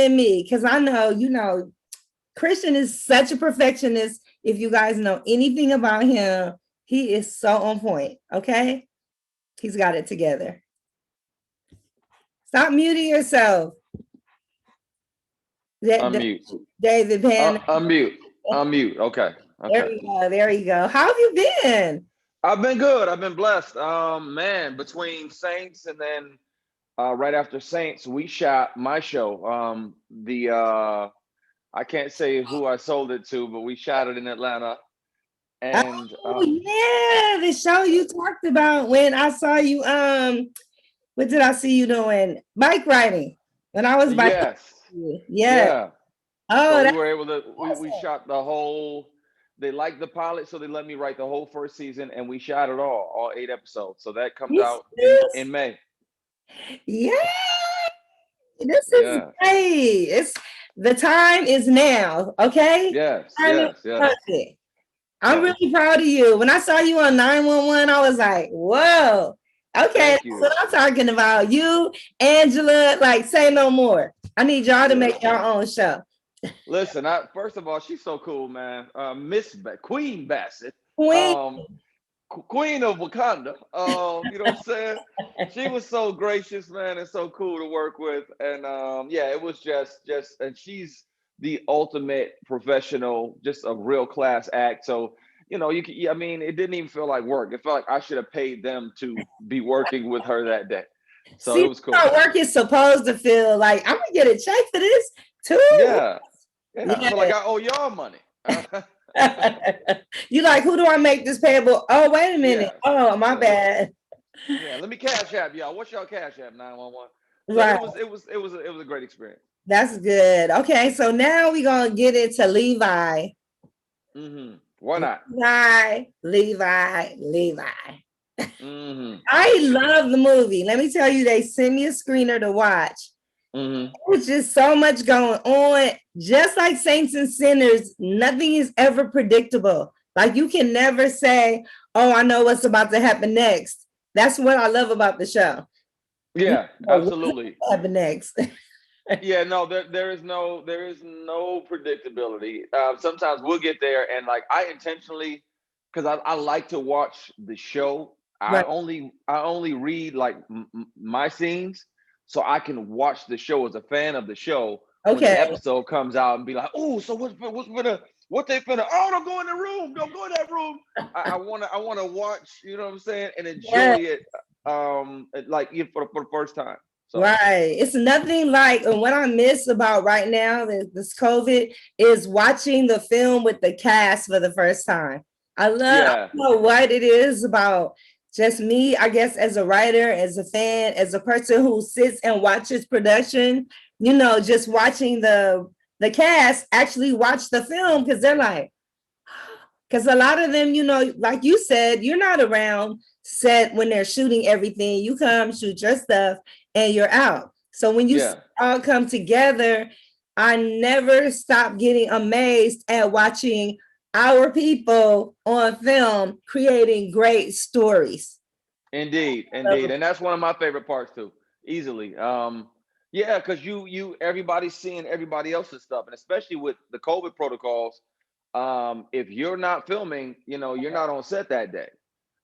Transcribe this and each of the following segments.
than me, because I know, Christian is such a perfectionist. If you guys know anything about him, he is so on point. Okay. He's got it together. Stop muting yourself. Unmute. David Pan. Unmute. Okay. There you go. How have you been? I've been good. I've been blessed. Man, between Saints and then right after Saints, we shot my show. I can't say who I sold it to, but we shot it in Atlanta. And yeah, the show you talked about when I saw you. What did I see you doing? Bike riding. When I was bike. Yes. Yeah. Oh, so we were able to. We shot the whole. They liked the pilot, so they let me write the whole first season, and we shot it all 8 episodes. So that comes out in May. Yeah, this is great. The time is now. Okay. Yes. Perfect. I'm really proud of you. When I saw you on 911, I was like, whoa. Okay, that's what I'm talking about. You, Angela, like, say no more. I need y'all to make your own show. Listen, first of all, she's so cool, man. Queen Bassett. Queen of Wakanda. You know what I'm saying? She was so gracious, man, and so cool to work with. And it was just and she's the ultimate professional, just a real class act. So, I mean, it didn't even feel like work. It felt like I should have paid them to be working with her that day. So it was cool. Work is supposed to feel like I'm gonna get a check for this too. Yeah. I feel like I owe y'all money. You like, who do I make this payable? Oh, wait a minute. Oh, my bad. Yeah, let me cash app y'all. What's y'all cash app? 911. So right. It was a great experience. That's good. Okay, so now we're gonna get into Levi. Why not? Levi. I love the movie. Let me tell you, they sent me a screener to watch. There's just so much going on. Just like Saints and Sinners, nothing is ever predictable. Like, you can never say, oh, I know what's about to happen next. That's what I love about the show. Yeah, absolutely. What's happen next? Yeah, no, there is no predictability. Sometimes we'll get there, and like I intentionally, because I like to watch the show. I only read like my scenes, so I can watch the show as a fan of the show. Okay. When the episode comes out and be like, oh, so what they finna? Oh, don't go in the room. Don't go in that room. I wanna watch. You know what I'm saying? And enjoy it. Like for the first time. So. Right. It's nothing like, and what I miss about right now, this COVID, is watching the film with the cast for the first time. I don't know what it is about just me, I guess, as a writer, as a fan, as a person who sits and watches production, just watching the cast actually watch the film, because they're like, because a lot of them, like you said, you're not around set when they're shooting everything. You come shoot your stuff and you're out. So when you all come together, I never stop getting amazed at watching our people on film creating great stories. Indeed. And that's one of my favorite parts too, easily. Because everybody's seeing everybody else's stuff, and especially with the COVID protocols, if you're not filming, you're not on set that day.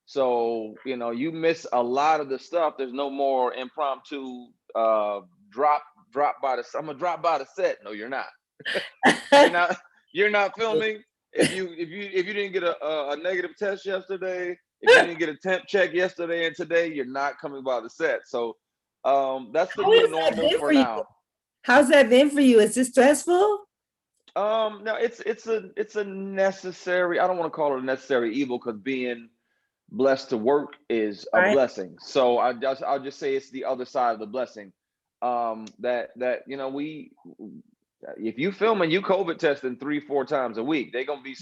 So, you miss a lot of the stuff. There's no more impromptu drop by the. I'm gonna drop by the set. No, you're not. You're not filming. If you didn't get a negative test yesterday, if you didn't get a temp check yesterday and today, you're not coming by the set. So that's the new normal for now. How's that been for you? Is it stressful? No, it's a necessary. I don't want to call it a necessary evil, because being blessed to work is a blessing. So I'll just say it's the other side of the blessing. That if you film and you COVID testing 3-4 times a week, they're gonna be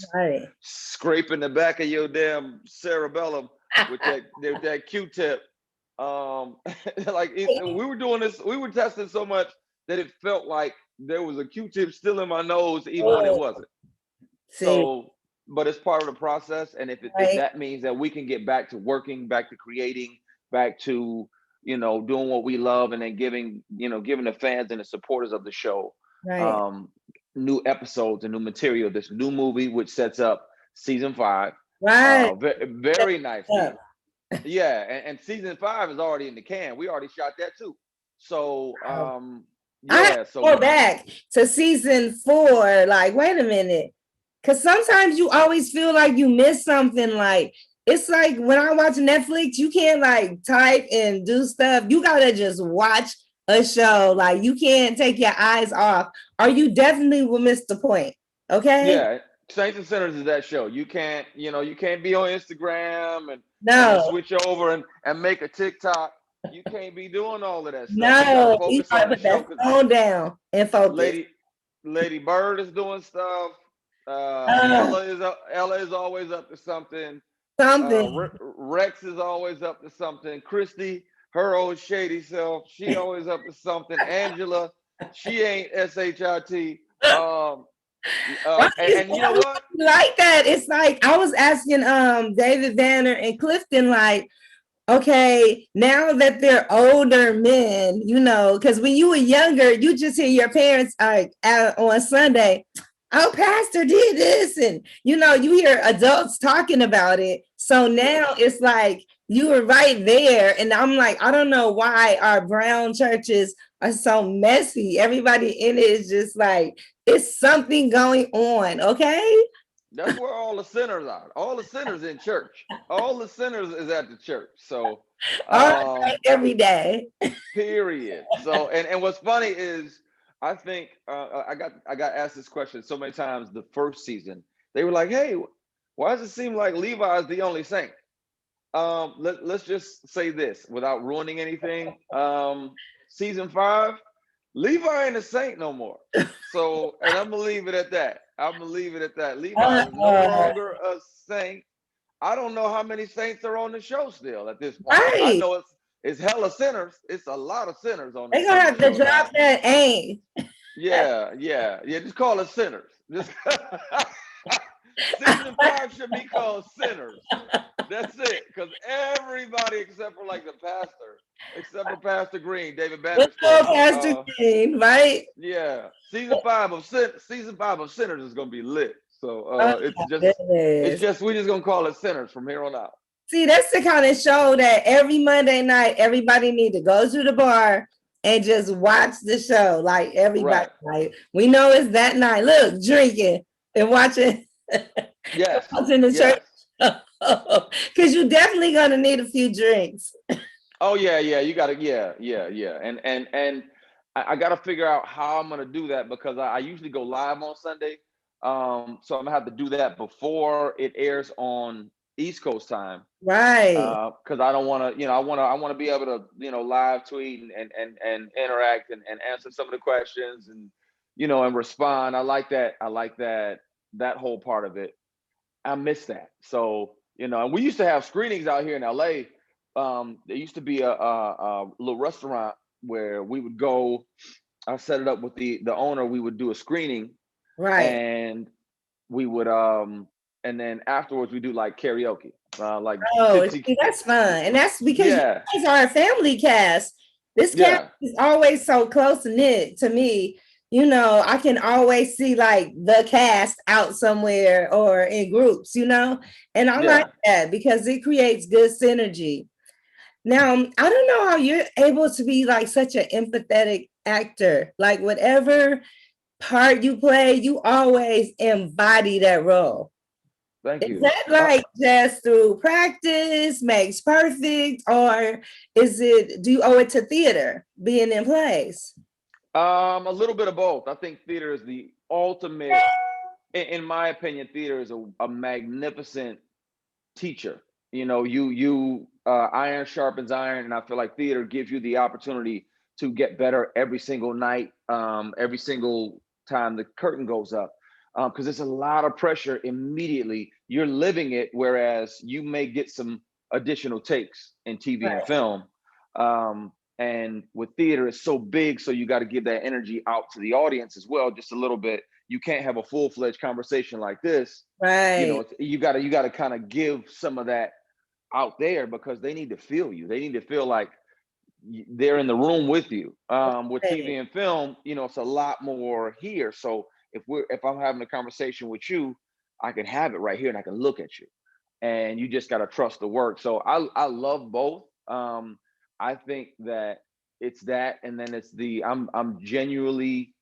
scraping the back of your damn cerebellum with that Q-tip. We were doing this, we were testing so much that it felt like there was a Q-tip still in my nose, even when it wasn't. So, but it's part of the process. And if that means that we can get back to working, back to creating, back to, doing what we love, and then giving the fans and the supporters of the show Right. new episodes and new material. This new movie, which sets up season 5, Right. very nicely. Yeah. Yeah, and season 5 is already in the can. We already shot that too. So I have yeah, to go so back to season 4. Like, wait a minute. Because sometimes you always feel like you miss something. Like, it's like when I watch Netflix, you can't like type and do stuff. You got to just watch a show. Like, you can't take your eyes off, or you definitely will miss the point. Okay. yeah, Saints and Sinners is that show. You can't, you can't be on Instagram and then No, switch over and make a TikTok. You can't be doing all of that stuff. You got to no. You focus gotta on the put show that because phone down and focus. Lady Bird is doing stuff. Uh, Ella is always up to something. something. Rex is always up to something. Christy, her old shady self, she always up to something. Angela, she ain't shit. And you know what? Like that. It's like I was asking David Banner and Clifton, like, okay, now that they're older men, because when you were younger, you just hear your parents out on Sunday, oh, pastor did this, and you hear adults talking about it. So now it's like you were right there, and I'm like, I don't know why our brown churches are so messy. Everybody in it is just like, it's something going on. Okay. That's where all the sinners are. All the sinners in church. All the sinners is at the church. So All right, every day. period. So and what's funny is I think I got asked this question so many times the first season. They were like, hey, why does it seem like Levi is the only saint? Let's just say this without ruining anything. Season 5, Levi ain't a saint no more. So, and I'm gonna leave it at that. Levi is no longer a saint. I don't know how many saints are on the show still at this point. I Right. know it's hella sinners. It's a lot of sinners on They're the gonna have to show drop now. that aim. Yeah. Just call it sinners. Just season 5 should be called sinners. That's it, because everybody except for like the pastor, except for Pastor Green, David Banner's Pastor character. Green, right? Yeah, season 5 of Sinners is gonna be lit. So Oh, it's goodness. just we're just gonna call it Sinners from here on out. See, that's the kind of show that every Monday night, everybody need to go to the bar and just watch the show. Like everybody, Right. like we know it's that night. Look, drinking and watching, Yes. watching the church. Because you're definitely gonna need a few drinks. Oh yeah, you gotta, yeah. And I gotta figure out how I'm gonna do that because I usually go live on Sunday. So I'm gonna have to do that before it airs on East Coast time. Right. Because I don't want to, I want to be able to, live tweet and interact and answer some of the questions and, and respond. I like that. That whole part of it. I miss that. So, and we used to have screenings out here in LA. There used to be a little restaurant where we would go. I set it up with the owner. We would do a screening, Right. and we would and then afterwards we do like karaoke. Like 50, see, that's fun. And that's because you yeah, guys are a family cast. This cast is always so close knit to me. I can always see like the cast out somewhere or in groups, and I like that because it creates good synergy. Now, I don't know how you're able to be like such an empathetic actor. Like whatever part you play, you always embody that role. Thank you. Is that like just through practice makes perfect, or do you owe it to theater being in plays? A little bit of both. I think theater is the ultimate, in my opinion, theater is a magnificent teacher. You iron sharpens iron, and I feel like theater gives you the opportunity to get better every single night, every single time the curtain goes up, because there's a lot of pressure immediately. You're living it, whereas you may get some additional takes in TV and film. And with theater, it's so big, so you got to give that energy out to the audience as well, just a little bit. You can't have a full-fledged conversation like this. Right. You got to kind of give some of that out there because they need to feel you. They need to feel like they're in the room with you. With TV and film, you know, it's a lot more here. So if I'm having a conversation with you, I can have it right here and I can look at you, and you just got to trust the work. So I love both. I think that it's that, and then it's I'm genuinely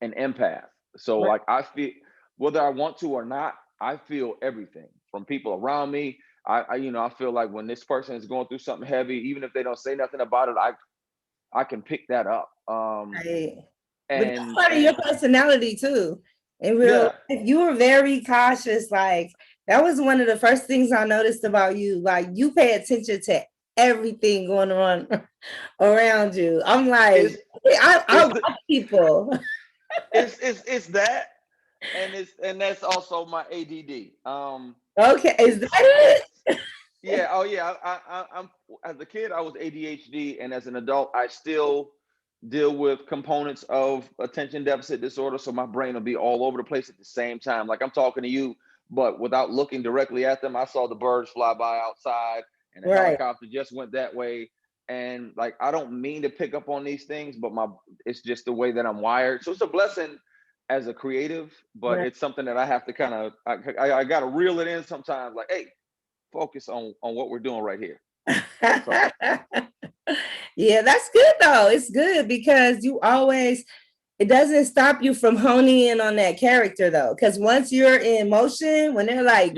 an empath. So like I feel, whether I want to or not, I feel everything from people around me. I you know, I feel like when this person is going through something heavy, even if they don't say nothing about it, I can pick that up. Right. But that's And part of your personality too. In real life, you were very cautious. Like that was one of the first things I noticed about you. Like you pay attention to everything going on around you. I'm like, I watch people. It's that, and that's also my ADD. Okay, is that it? Yeah. Oh yeah. I'm as a kid I was ADHD, and as an adult I still deal with components of attention deficit disorder. So my brain will be all over the place at the same time. Like I'm talking to you, but without looking directly at them, I saw the birds fly by outside, and the helicopter just went that way. And like I don't mean to pick up on these things, but it's just the way that I'm wired. So it's a blessing as a creative, but it's something that I have to kind of I got to reel it in sometimes. Like, hey, focus on what we're doing right here. So. Yeah, that's good though. It's good because it doesn't stop you from honing in on that character though. Because once you're in motion, when they're like,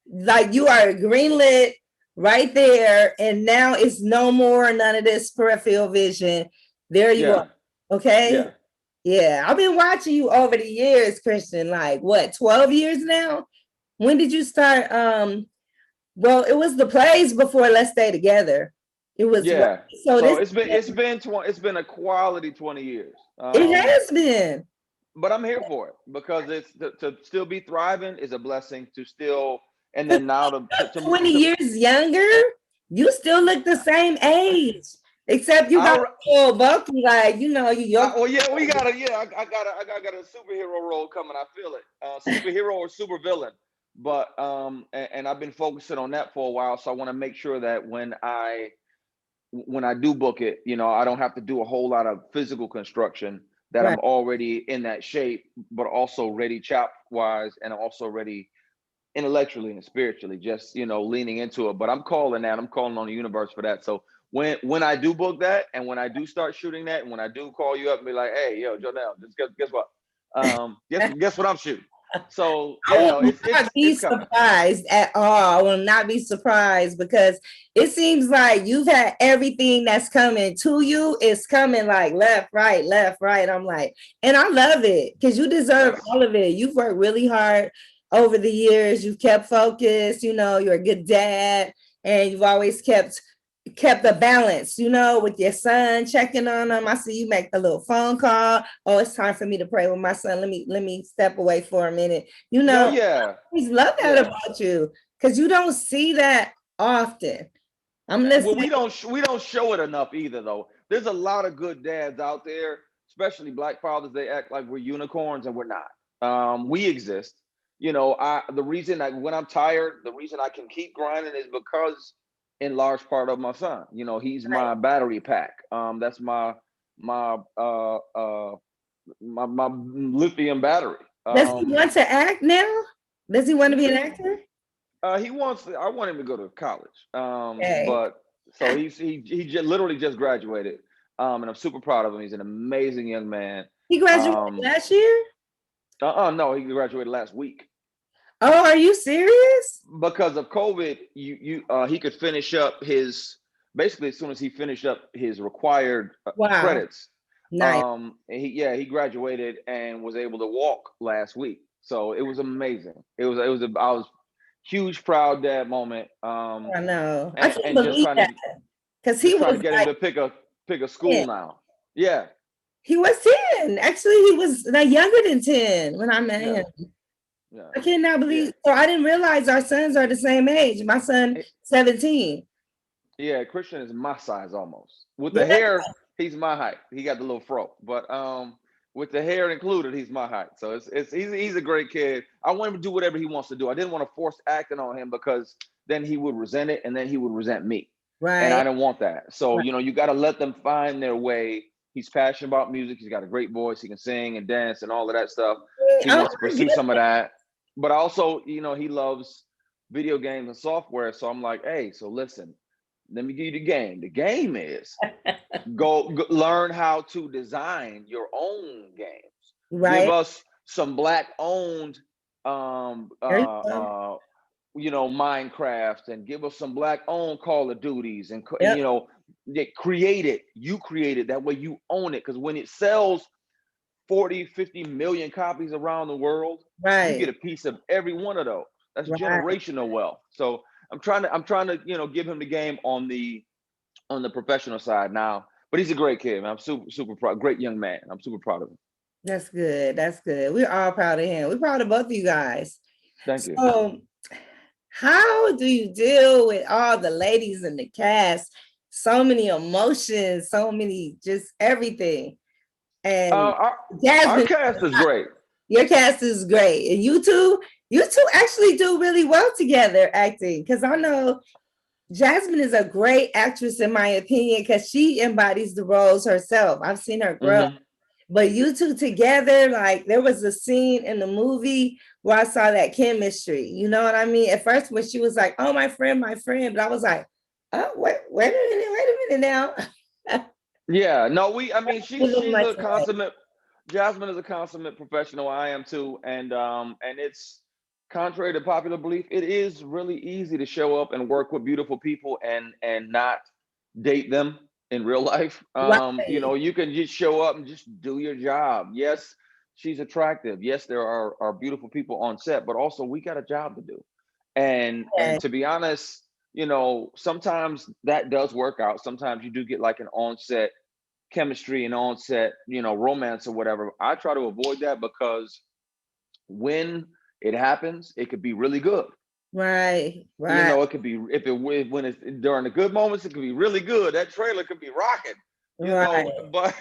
like you are greenlit right there, and now it's no more none of this peripheral vision. There you are. Okay. Yeah. I've been watching you over the years, Christian. Like what, 12 years now? When did you start? Well, it was the plays before Let's Stay Together. It was so it's been a quality 20 years. It has been. But I'm here for it because it's to still be thriving is a blessing. To still, and then now to 20 years younger, you still look the same age. Except you got a little bulky, like you know, you. Well, yeah, we got I got a superhero role coming. I feel it, superhero or supervillain. But and I've been focusing on that for a while, so I want to make sure that when I do book it, you know, I don't have to do a whole lot of physical construction. That I'm already in that shape, but also ready chop wise, and also ready intellectually and spiritually. Just you know, leaning into it. But I'm calling on the universe for that. So when I do book that, and when I do start shooting that, and when I do call you up and be like, hey, yo, Jonelle, guess what? Guess what I'm shooting. So I will not be surprised at all. I will not be surprised because it seems like you've had everything that's coming to you. It's coming like left, right. I'm like, and I love it because you deserve all of it. You've worked really hard over the years. You've kept focused. You know, you're a good dad, and you've always kept the balance, you know, with your son, checking on him. I see you make the little phone call. Oh, it's time for me to pray with my son. Let me step away for a minute. You know, I always love that about you because you don't see that often. I'm listening. Well, we don't show it enough either, though. There's a lot of good dads out there, especially Black fathers. They act like we're unicorns, and we're not. We exist. You know, the reason when I'm tired, the reason I can keep grinding is because in large part of my son. You know, he's my battery pack. That's my lithium battery. Does he want to act now? Does he want to be an actor? I want him to go to college. But so he literally just graduated. And I'm super proud of him. He's an amazing young man. He graduated last year? No, he graduated last week. Oh, are you serious? Because of COVID, he could finish up basically as soon as he finished up his required credits. Nice. He graduated and was able to walk last week. So it was amazing. I was huge proud dad moment. I know. I can't believe that. Because he was trying to get him to pick a school now. Yeah. He was 10. Actually, he was younger than 10 when I met him. Yeah. I cannot believe. So I didn't realize our sons are the same age. My son, 17. Yeah, Christian is my size almost. With the hair, he's my height. He got the little fro, but with the hair included, he's my height. So he's a great kid. I want him to do whatever he wants to do. I didn't want to force acting on him because then he would resent it, and then he would resent me. And I Right. didn't want that. So, Right. you know, you got to let them find their way. He's passionate about music. He's got a great voice. He can sing and dance and all of that stuff. He Oh wants to my pursue goodness. some of that. But also, you know, he loves video games and software. So I'm like, hey, so listen, let me give you the game. The game is go learn how to design your own games. Give Right. us some black owned um There you uh go. uh you know, Minecraft, and give us some black owned Call of Duties, and Yep. you know, create it. You create it, that way you own it, because when it sells 40, 50 million copies around the world, you get Right. a piece of every one of those. That's Right. generational wealth. So I'm trying to you know, give him the game on the professional side now. But he's a great kid, man. I'm super proud. Great young man. I'm super proud of him. That's good. That's good. We're all proud of him. We're proud of both of you guys. Thank you. So, how do you deal with all the ladies in the cast? So many emotions, so many, just everything. And Our Jasmine, cast is great. your cast is great. And you two actually do really well together acting. Because I know Jasmine is a great actress, in my opinion, because she embodies the roles herself. I've seen her grow. Mm-hmm. But you two together, like there was a scene in the movie where I saw that chemistry. You know what I mean? At first, when she was like, "Oh, my friend," but I was like, "Oh, wait a minute now." Yeah, no, I mean, Give them she's much a away. consummate. Jasmine is a consummate professional. I am too, and it's contrary to popular belief. It is really easy to show up and work with beautiful people and not date them in real life. You know, Right. you can just show up and just do your job. Yes, she's attractive. Yes, there are beautiful people on set, but also we got a job to do. And Yeah. to be honest, you know, sometimes that does work out. Sometimes you do get like an on-set chemistry and on-set, you know, romance or whatever. I try to avoid that, because when it happens, it could be really good. Right. You Right. know, it could be, if it when it's during the good moments, it could be really good. That trailer could be rocking, you know, Right. but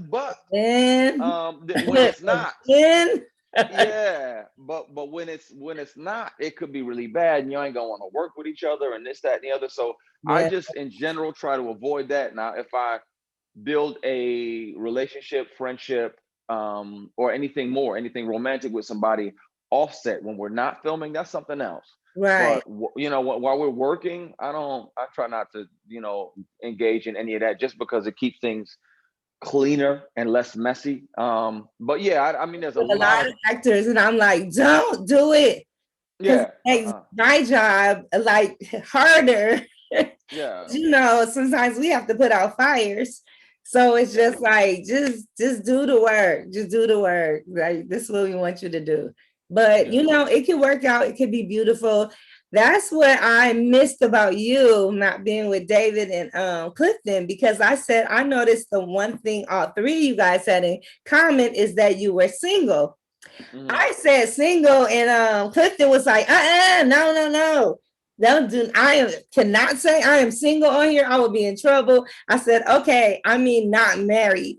but Then, when it's not, then, yeah, but when it's not, it could be really bad, and you ain't gonna want to work with each other and this, that, and the other. So I yeah. just in general try to avoid that. Now, if I build a relationship, friendship, or anything romantic with somebody offset when we're not filming, that's something else. Right. But you know, while we're working, I try not to, you know, engage in any of that, just because it keeps things cleaner and less messy. But yeah, I mean, there's a With a lot lot of, of actors, and I'm like, don't do it. Because it yeah, makes my job like harder. yeah, You know, sometimes we have to put out fires. So it's yeah, just like, just do the work. Just do the work. Like this is what we want you to do. But yeah. you know, it can work out, it could be beautiful. That's what I missed about you not being with David and Clifton, because I said I noticed the one thing all three of you guys had in common is that you were single. Hmm. I said single, and Clifton was like, no. Don't do. Cannot say I am single on here. I will be in trouble. I said, okay, I mean not married.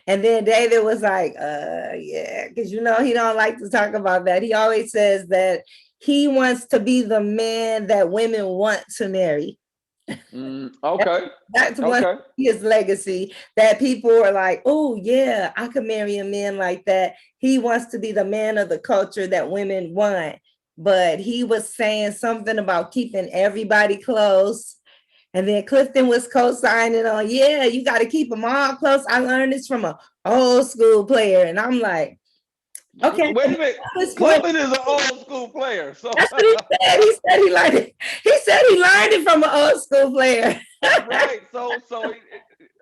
And then David was like, yeah, because you know he don't like to talk about that. He always says that he wants to be the man that women want to marry. Okay, That's one okay. his legacy, that people are like, oh yeah, I could marry a man like that. He wants to be the man of the culture that women want. But he was saying something about keeping everybody close. And then Clifton was co-signing on, yeah, you got to keep them all close. I learned this from an old school player. And I'm like, okay, Wait a at minute. this point, Clifton is an old school player, so that's what he said. He said he learned it. He said he learned it from an old school player. right.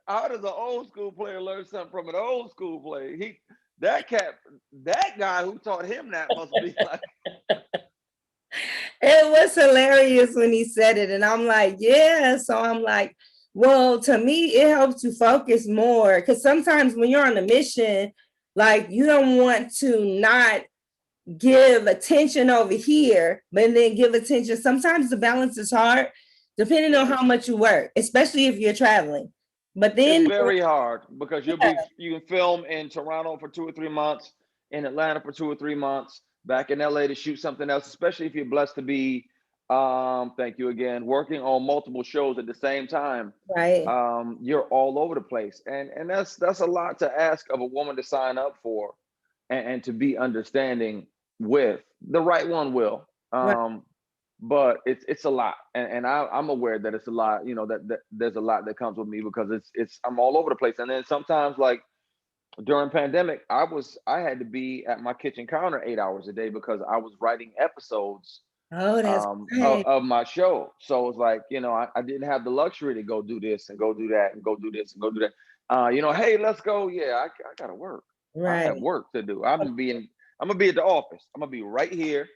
How does an old school player learn something from an old school player? That cat, that guy who taught him that must be like, It was hilarious when he said it. And I'm like, yeah. So I'm like, well, to me, it helps you focus more. Because sometimes when you're on a mission, like you don't want to not give attention over here, but then give attention. Sometimes the balance is hard, depending on yeah. how much you work, especially if you're traveling. But It's then, very hard, because yeah, you can film in Toronto for 2 or 3 months, in Atlanta for 2 or 3 months, back in LA to shoot something else, especially if you're blessed to be Thank you again. Working on multiple shows at the same time. Right. You're all over the place. And that's a lot to ask of a woman to sign up for and to be understanding with. The right one will. Right. But it's a lot. And I'm aware that it's a lot, that there's a lot that comes with me because I'm all over the place. And then sometimes like during pandemic, I had to be at my kitchen counter 8 hours a day because I was writing episodes Oh, that's great. of my show. So it's like, I didn't have the luxury to go do this and go do that and go do this and go do that. Hey, let's go. Yeah, I gotta work. I have Right. work to do. I'm gonna be at the office. I'm gonna be right here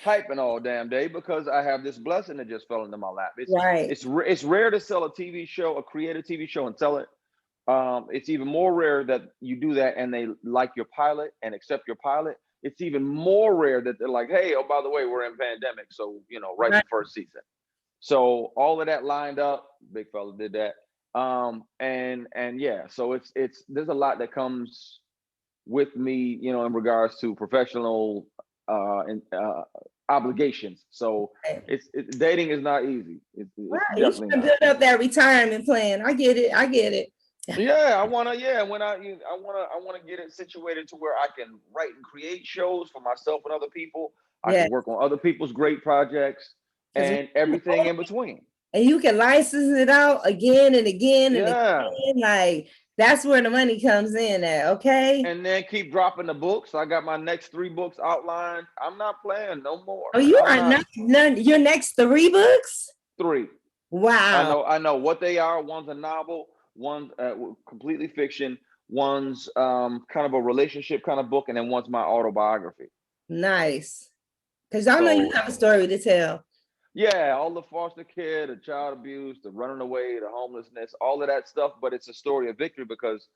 typing all damn day because I have this blessing that just fell into my lap. Right. It's rare to sell a TV show, a creative TV show, and sell it. It's even more rare that you do that and they like your pilot and accept your pilot. It's even more rare that they're like, hey, oh, by the way, we're in pandemic. So, write the first season. So all of that lined up, big fella did that. And yeah, so it's there's a lot that comes with me, in regards to professional and obligations. So it's dating is not easy. It's You should build up that retirement plan. I get it. Yeah, I wanna get it situated to where I can write and create shows for myself and other people. I can work on other people's great projects and everything in between. And you can license it out again and again and Yeah. again. Like that's where the money comes in at, okay? And then keep dropping the books. I got my next 3 books outlined. I'm not playing no more. Oh, you are not your next 3 books? 3. Wow. I know what they are. One's a novel, one's completely fiction, one's kind of a relationship kind of book, and then one's my autobiography. Nice. Because I know you have a story to tell. Yeah, all the foster care, the child abuse, the running away, the homelessness, all of that stuff. But it's a story of victory because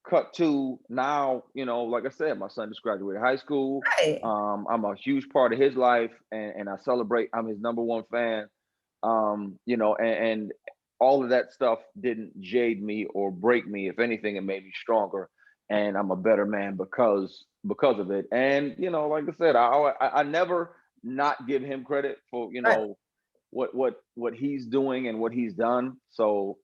cut to now, like I said, my son just graduated high school. Right. I'm a huge part of his life and I celebrate. I'm his #1 fan. And all of that stuff didn't jade me or break me. If anything, it made me stronger. And I'm a better man because of it. And, like I said, I never not give him credit for, what he's doing and what he's done. So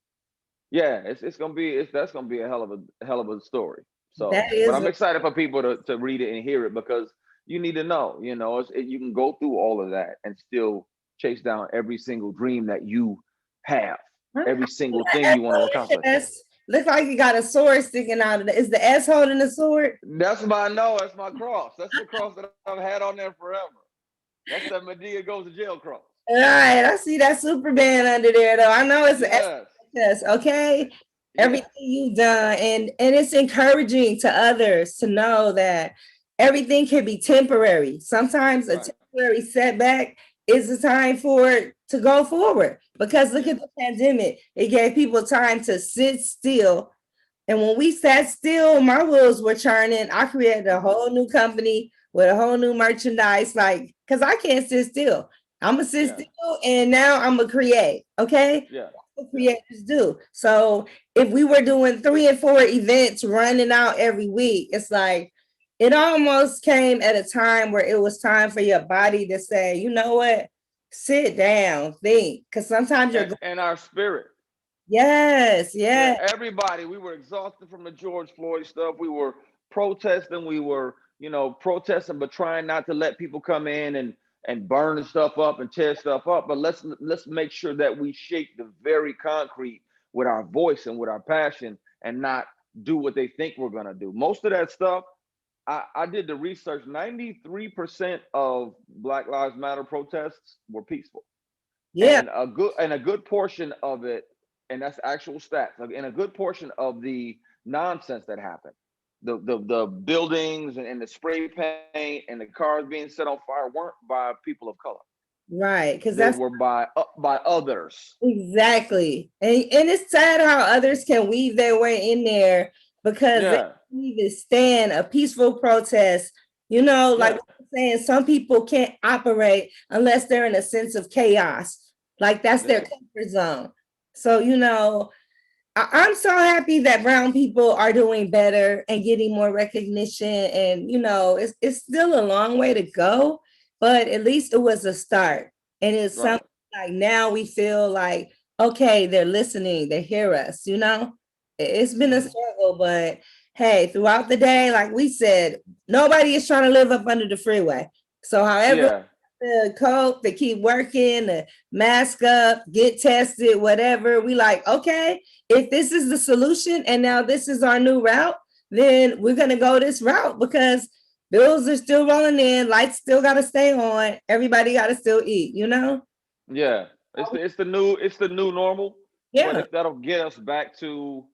yeah, that's gonna be a hell of a story. So but I'm excited for people to read it and hear it because you need to know, you can go through all of that and still chase down every single dream that you have, every single thing you want to accomplish. Looks like you got a sword sticking out of it. Is the S holding the sword? That's my cross. That's the cross that I've had on there forever. That's that Medea goes to jail cross. All right, I see that Superman under there though. I know it's yes, okay. Yeah. Everything you've done, and it's encouraging to others to know that everything can be temporary. Sometimes a temporary setback is a time for it to go forward. Because look at the pandemic, it gave people time to sit still. And when we sat still, my wheels were churning. I created a whole new company with a whole new merchandise, because I can't sit still. I'm gonna sit still, and now I'm gonna create. Okay, that's what creators do. So if we were doing 3 and 4 events running out every week, it's like it almost came at a time where it was time for your body to say, you know what, sit down, think, because sometimes you're and our spirit. Yes. Everybody, we were exhausted from the George Floyd stuff. We were protesting. We were, protesting, but trying not to let people come in and burn stuff up and tear stuff up. But let's make sure that we shake the very concrete with our voice and with our passion and not do what they think we're gonna do. Most of that stuff, I did the research. 93% of Black Lives Matter protests were peaceful. Yeah. And a good portion of it, and that's actual stats, and a good portion of the nonsense that happened, the buildings and the spray paint and the cars being set on fire weren't by people of color. Right, because they were by others. Exactly. And it's sad how others can weave their way in there because they can't even stand a peaceful protest. Like I'm saying, some people can't operate unless they're in a sense of chaos. Like that's their comfort zone. So, I'm so happy that brown people are doing better and getting more recognition. And, it's still a long way to go but at least it was a start. And it's something like now we feel like, okay, they're listening, they hear us, you know? It's been a struggle, but hey, throughout the day, like we said, nobody is trying to live up under the freeway. So however the cope, they keep working, the mask up, get tested, whatever. We like, okay, if this is the solution and now this is our new route, then we're gonna go this route because bills are still rolling in, lights still gotta stay on, everybody gotta still eat, you know? Yeah, it's the new normal. Yeah. But if that'll get us back to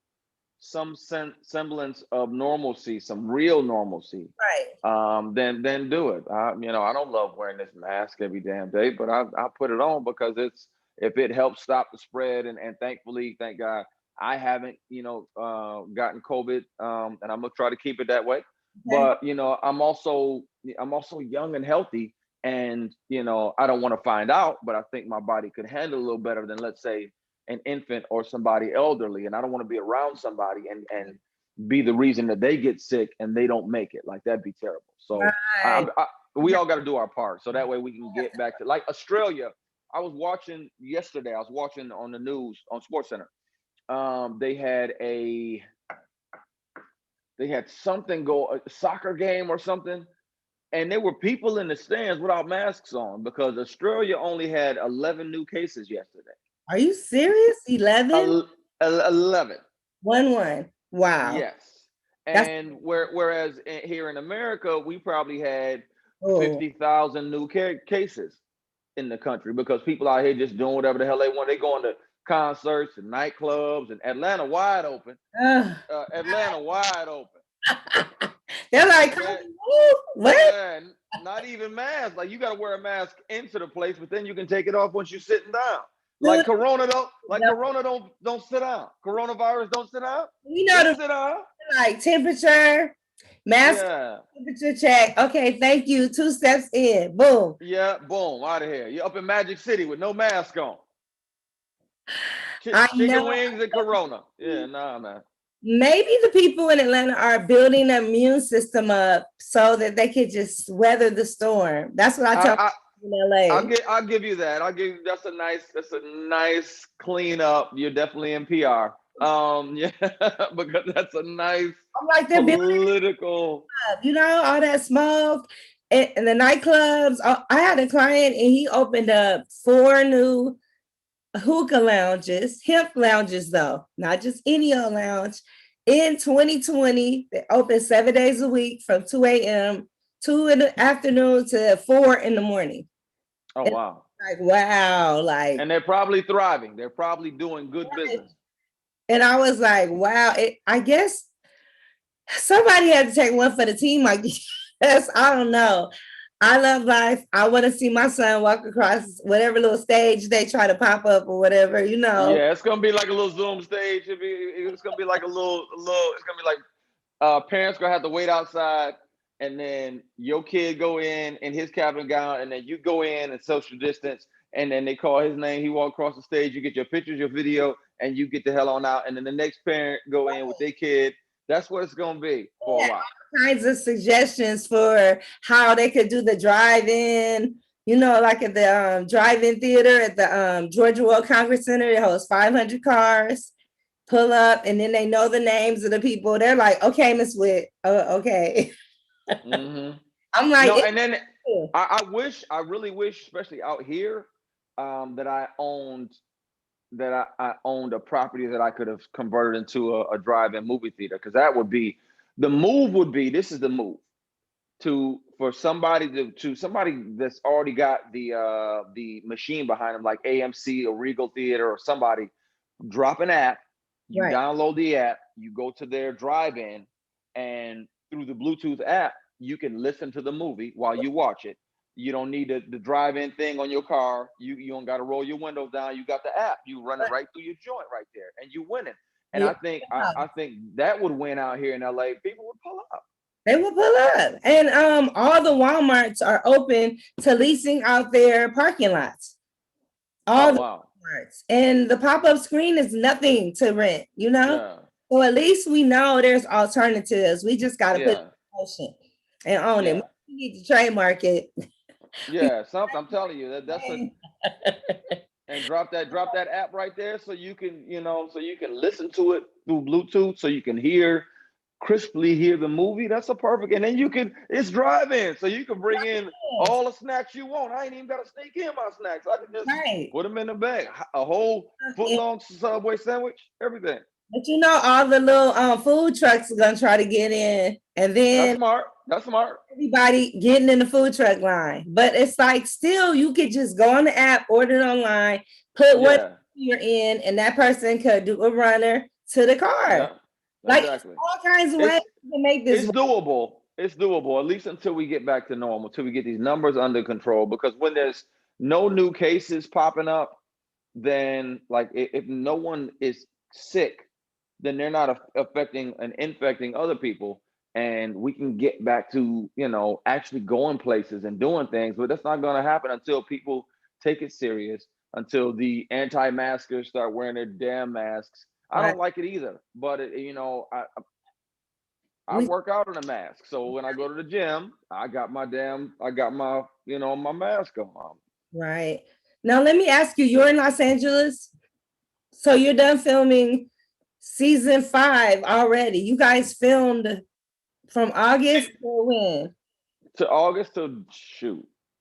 some semblance of normalcy, some real normalcy, right? Then do it. You know, I don't love wearing this mask every damn day, but I put it on because if it helps stop the spread, and thankfully, thank God, I haven't, you know, gotten COVID, and I'm gonna try to keep it that way. But you know, I'm also young and healthy, and you know, I don't want to find out, but I think my body could handle a little better than, let's say, an infant or somebody elderly, and I don't want to be around somebody and be the reason that they get sick and they don't make it. Like, that'd be terrible. So we all got to do our part, so that way we can get back to, like, Australia. I was watching yesterday. I was watching on the news on SportsCenter. They had something go, a soccer game or something, and there were people in the stands without masks on because Australia only had 11 new cases yesterday. Are you serious? 11? 11. 1-1. Wow. Yes. And whereas here in America, we probably had 50,000 new cases in the country because people out here just doing whatever the hell they want. They going to concerts and nightclubs, and Atlanta wide open. Atlanta wide open. They're like, what? Yeah, not even masks. Like, you got to wear a mask into the place, but then you can take it off once you're sitting down. Like Corona don't. Like Corona don't sit down. Coronavirus don't sit down. You know, sit down. Like temperature, mask, temperature check. Okay, thank you. 2 steps in. Boom. Yeah, boom. Out of here. You're up in Magic City with no mask on. Chicken wings and Corona. Yeah, nah, man. Maybe the people in Atlanta are building an immune system up so that they could just weather the storm. That's what I tell. In LA. I'll give you that. That's a nice cleanup. You're definitely in PR. Yeah, because that's a nice political. You know, all that smoke and the nightclubs. I had a client and he opened up 4 new hookah lounges, hemp lounges though, not just any old lounge. In 2020, they opened 7 days a week from 2 a.m. 2 in the afternoon to 4 in the morning. Oh, and wow. Like, wow. Like, and they're probably thriving. They're probably doing good business. And I was like, wow, I guess somebody had to take one for the team. Like, yes, I don't know. I love life. I want to see my son walk across whatever little stage they try to pop up or whatever, you know. Yeah, it's going to be like a little Zoom stage. It's going to be like it's going to be like parents going to have to wait outside. And then your kid go in his cap and gown, and then you go in and social distance, and then they call his name. He walk across the stage. You get your pictures, your video, and you get the hell on out. And then the next parent go in with their kid. That's what it's gonna be for a while. All kinds of suggestions for how they could do the drive-in. You know, like at the drive-in theater at the Georgia World Congress Center, it holds 500 cars. Pull up, and then they know the names of the people. They're like, "Okay, Miss Witt, okay." Mm-hmm. I'm like, no, and then I really wish, especially out here, that I owned a property that I could have converted into a drive-in movie theater, because that would be the move. This is the move for somebody that's already got the machine behind them, like AMC or Regal Theater or somebody. Drop an app, you download the app, you go to their drive-in, and through the Bluetooth app, you can listen to the movie while you watch it. You don't need the drive-in thing on your car. You don't got to roll your windows down. You got the app. You run it right through your joint right there, and you winning. And I think that would win out here in LA. People would pull up. They will pull up, and all the Walmarts are open to leasing out their parking lots. All the Walmarts, and the pop-up screen is nothing to rent. You know. Yeah. So at least we know there's alternatives. We just got to put it in motion and own it. We need to trademark it. Yeah, something. I'm telling you that's a and drop that app right there so you can listen to it through Bluetooth so you can crisply hear the movie. That's a perfect. And then it's drive-in, so you can bring in all the snacks you want. I ain't even got to sneak in my snacks. I can just put them in the bag. A whole foot-long Subway sandwich, everything. But all the little food trucks are gonna try to get in, and then That's smart. Everybody getting in the food truck line. But it's like still you could just go on the app, order it online, put what you're in, and that person could do a runner to the car. Yeah, like exactly. All kinds of ways to make this. It's doable. It's doable, at least until we get back to normal, until we get these numbers under control. Because when there's no new cases popping up, then like if no one is sick, then they're not affecting and infecting other people, and we can get back to actually going places and doing things. But that's not going to happen until people take it serious, until the anti-maskers start wearing their damn masks. I don't like it either, but I work out in a mask, so when I go to the gym, I got my my mask on. Right. Now let me ask you, you're in Los Angeles, so you're done filming season 5 already. You guys filmed from August to when? To August to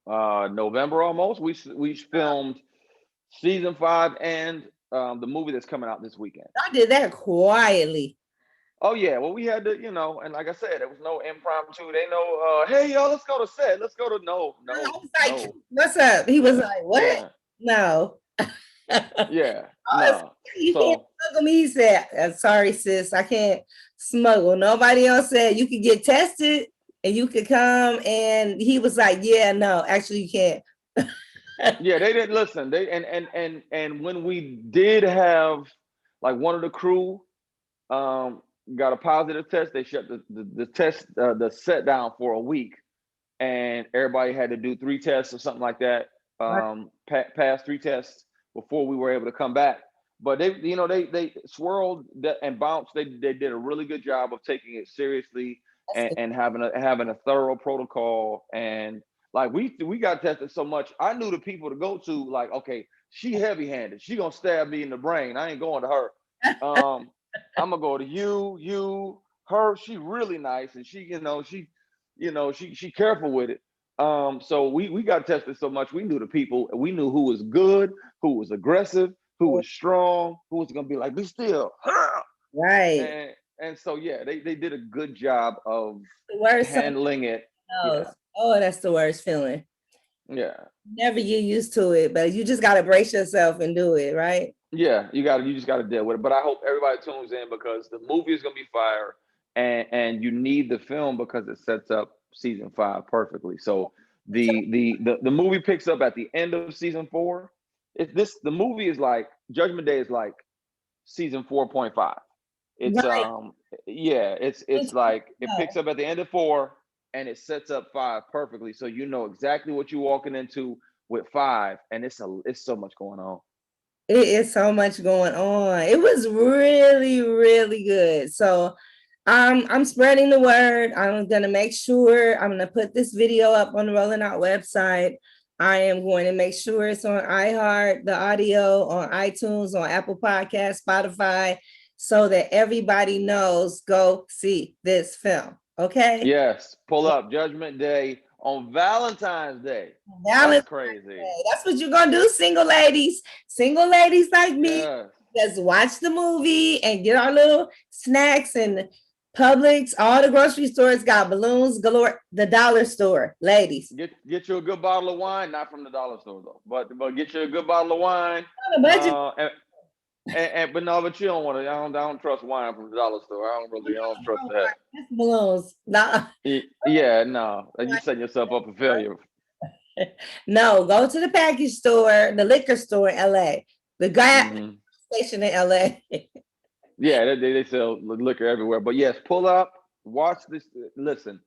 November almost. We filmed season 5 and the movie that's coming out this weekend. I did that quietly. Oh yeah, well we had to, and like I said, there was no impromptu. They know, hey y'all, let's go to set. Let's go to no. I was like, no. What's up? He was like, what? Yeah. No. Yeah. No. You can't smuggle me. He said, sorry, sis, I can't smuggle. Nobody else said you could get tested and you could come. And he was like, yeah, no, actually you can't. Yeah, they didn't listen. They and when we did have like one of the crew got a positive test, they shut the test the set down for a week, and everybody had to do 3 tests or something like that. Pass 3 tests before we were able to come back. But they swirled and bounced. They did a really good job of taking it seriously and having a thorough protocol. And like we got tested so much, I knew the people to go to. Like, okay, she heavy-handed. She gonna stab me in the brain. I ain't going to her. I'm gonna go to you, her. She really nice, and she careful with it. So we got tested so much. We knew the people. We knew who was good, who was aggressive, who was strong, who was gonna be like, be still. Right. And so yeah, they did a good job of handling it. Yeah. Oh, that's the worst feeling. Yeah. Never get used to it, but you just gotta brace yourself and do it, right? Yeah, you just gotta deal with it. But I hope everybody tunes in because the movie is gonna be fire, and you need the film because it sets up season 5 perfectly. So the movie picks up at the end of season 4. The movie is like Judgment Day is like season 4.5. It's right. It's like it picks up at the end of 4 and it sets up 5 perfectly. So you know exactly what you're walking into with 5, and it's so much going on. It is so much going on. It was really, really good. So I'm spreading the word. I'm gonna make sure I'm gonna put this video up on the Rolling Out website. I am going to make sure it's on iHeart, the audio, on iTunes, on Apple Podcasts, Spotify, so that everybody knows, go see this film. Okay? Yes, pull up Judgment Day on Valentine's Day. That's crazy. Day. That's what you're gonna do, single ladies like me. Yes. Just watch the movie and get our little snacks. And Publix, all the grocery stores got balloons galore. The dollar store, ladies, get you a good bottle of wine, not from the dollar store though, but get you a good bottle of wine. But you don't want to. I don't trust wine from the dollar store. I don't trust that. Balloons, nah. Yeah, no. You setting yourself up for failure. No, go to the package store, the liquor store in LA, the gas station in LA. Yeah, they sell liquor everywhere. But yes, pull up, watch this. Listen,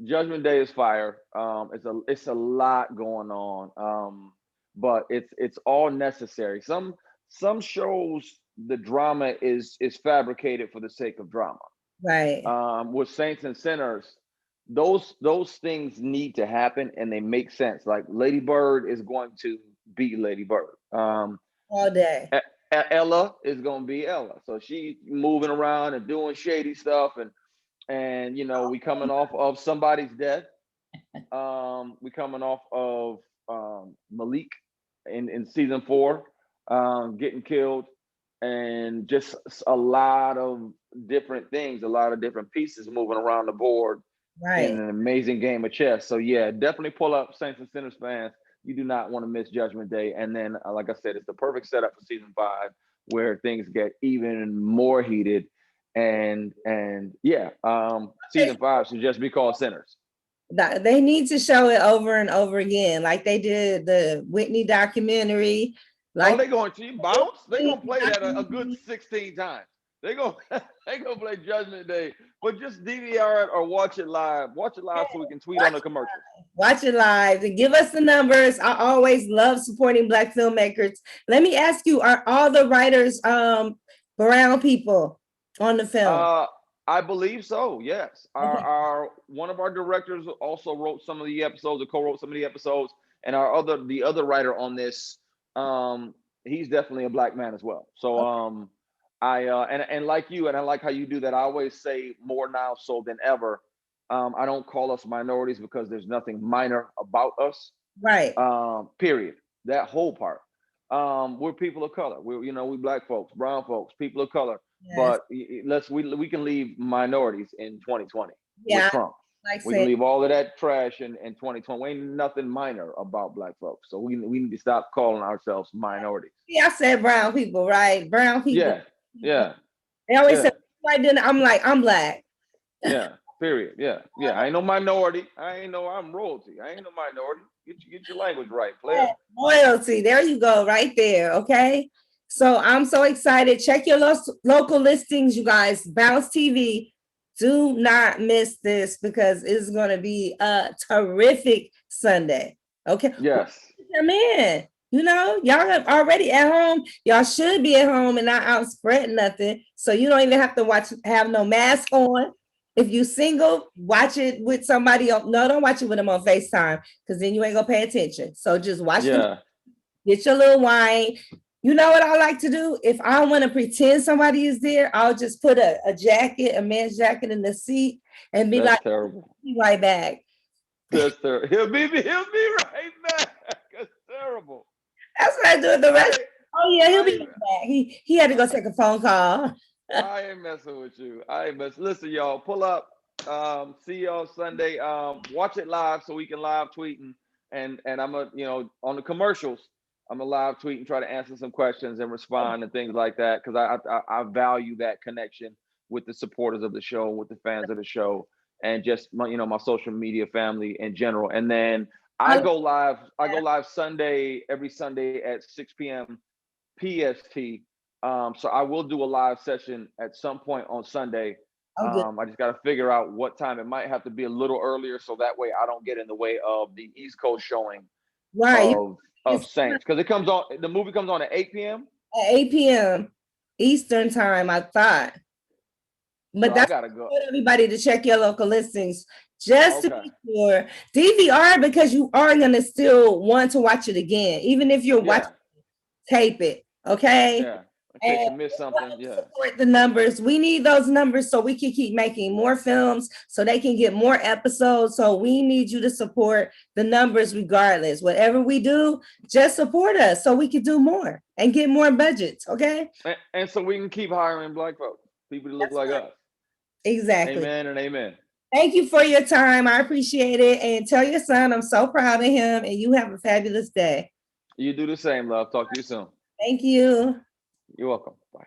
Judgment Day is fire. It's a lot going on. But it's all necessary. Some shows, the drama is fabricated for the sake of drama. Right. With Saints and Sinners, those things need to happen, and they make sense. Like Lady Bird is going to be Lady Bird. All day. Ella is going to be Ella. So she's moving around and doing shady stuff, and you know, we coming off of somebody's death. We coming off of Malik in season 4, getting killed, and just a lot of different things, a lot of different pieces moving around the board in an amazing game of chess. So yeah, definitely pull up, Saints and Sinners fans. You do not want to miss Judgment Day. And then, like I said, it's the perfect setup for season 5, where things get even more heated. And yeah, season 5 should just be called Sinners. They need to show it over and over again, like they did the Whitney documentary. Like, they going to bounce. They gonna play that a good 16 times. They gonna play Judgment Day, but just DVR it or watch it live. Watch it live so we can tweet on the commercials. Watch it live and give us the numbers. I always love supporting Black filmmakers. Let me ask you: are all the writers brown people on the film? I believe so. Yes. Our one of our directors also wrote some of the episodes, or co-wrote some of the episodes, and the other writer on this, he's definitely a Black man as well. So and like you, and I like how you do that. I always say more now so than ever. I don't call us minorities because there's nothing minor about us. Right. Period. That whole part. We're people of color. We Black folks, brown folks, people of color. Yes. But we can leave minorities in 2020 with Trump. We can leave all of that trash in 2020. Ain't nothing minor about Black folks. So we need to stop calling ourselves minorities. Yeah, I said brown people, right? Brown people. Yeah. They always say white, then I'm like, I'm Black. Yeah. Period. Yeah. I ain't no minority. I'm royalty. I ain't no minority. Get your language right, player. Loyalty. There you go, right there. Okay. So I'm so excited. Check your local listings, you guys. Bounce TV. Do not miss this, because it's going to be a terrific Sunday. Okay. Yes. Come in. Y'all are already at home. Y'all should be at home and not out spreading nothing. So you don't even have to have no mask on. If you single, watch it with somebody else. No, don't watch it with them on FaceTime, because then you ain't gonna pay attention. So just watch them. Get your little wine. You know what I like to do? If I want to pretend somebody is there, I'll just put a jacket, a man's jacket in the seat, and be like, terrible. Be right back. That's terrible. He'll be right back. That's terrible. That's what I do with the rest. He'll be right back. He had to go take a phone call. I ain't messing with you. Listen, y'all, pull up. See y'all Sunday. Watch it live so we can live tweet, and I'm on the commercials, I'm a live tweet and try to answer some questions and respond and things like that, because I value that connection with the supporters of the show, with the fans of the show, and just my social media family in general. And then I go live every Sunday at 6 p.m. PST. So I will do a live session at some point on Sunday. I just got to figure out what time. It might have to be a little earlier, so that way I don't get in the way of the East Coast showing of Saints, because the movie comes on at 8 p.m. At 8 p.m. Eastern time, I thought. But that's gotta go. Everybody to check your local listings just to be sure. DVR, because you are gonna still want to watch it again, even if you're watching. Tape it, okay? Yeah. In case you miss something, support the numbers. We need those numbers so we can keep making more films, so they can get more episodes. So we need you to support the numbers regardless. Whatever we do, just support us so we can do more and get more budgets, okay? And so we can keep hiring Black folks, people that look like us. Exactly. Amen and amen. Thank you for your time. I appreciate it. And tell your son I'm so proud of him, and you have a fabulous day. You do the same, love. Talk to you soon. Thank you. You're welcome. Bye.